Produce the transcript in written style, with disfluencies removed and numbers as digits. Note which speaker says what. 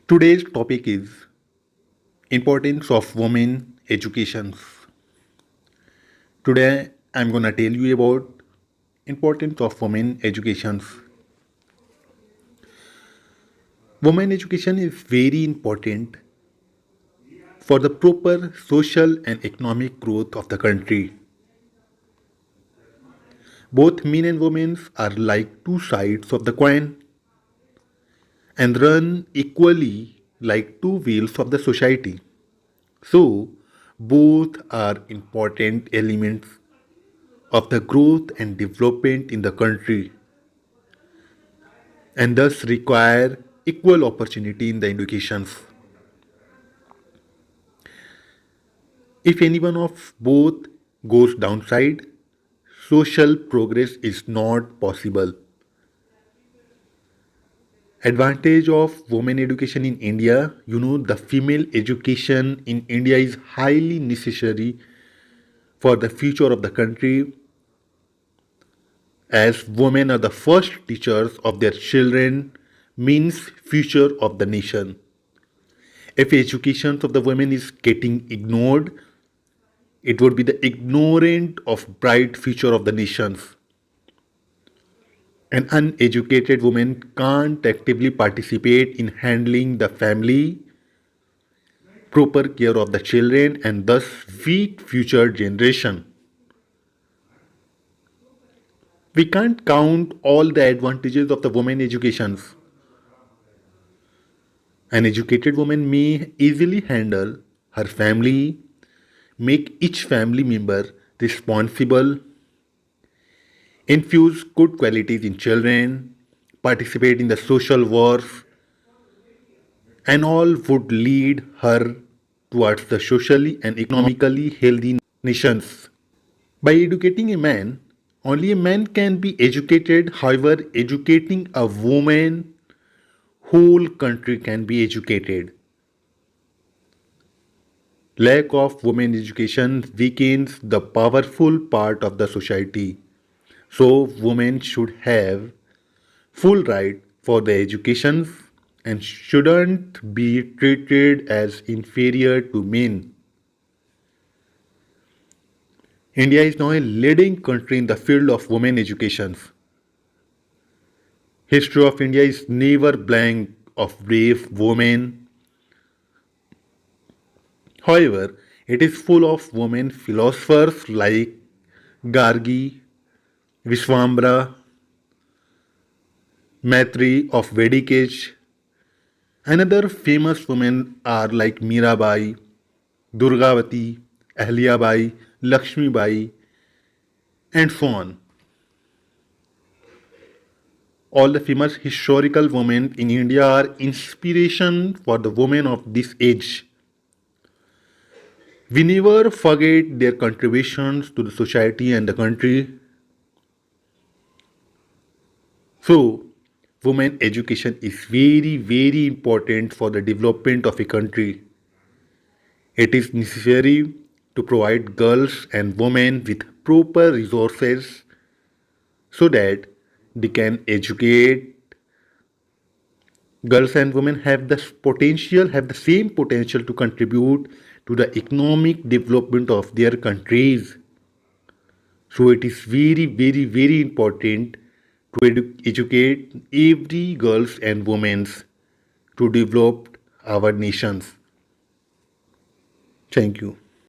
Speaker 1: Today's topic is importance of women education. Today I'm gonna tell you about importance of women education. Women education is very important for the proper social and economic growth of the country. Both men and women are like two sides of the coin and run equally like two wheels of the society. So, both are important elements of the growth and development in the country and thus require equal opportunity in the educations. If any one of both goes downside, social progress is not possible. Advantage of women education in India, the female education in India is highly necessary for the future of the country as women are the first teachers of their children means future of the nation. If education of the women is getting ignored, it would be the ignorant of bright future of the nations. An uneducated woman can't actively participate in handling the family, proper care of the children, and thus weak future generation. We can't count all the advantages of the women educations. An educated woman may easily handle her family, make each family member responsible, infuse good qualities in children, participate in the social wars, and all would lead her towards the socially and economically healthy nations. By educating a man, only a man can be educated. However, educating a woman, whole country can be educated. Lack of women education weakens the powerful part of the society. So women should have full right for the education and shouldn't be treated as inferior to men. India is now a leading country in the field of women education. History of India is never blank of brave women. However, it is full of women philosophers like Gargi, Vishwambara, Maitri of Vedic age. Another famous women are like Mirabai, Durgavati, Ahilyabai, Lakshmibai, and so on. All the famous historical women in India are inspiration for the women of this age. We never forget their contributions to the society and the country. So, women education is very, very important for the development of a country. It is necessary to provide girls and women with proper resources so that they can educate. Girls and women have the same potential to contribute to the economic development of their countries. So it is very, very, very important to educate every girls and women to develop our nations. Thank you.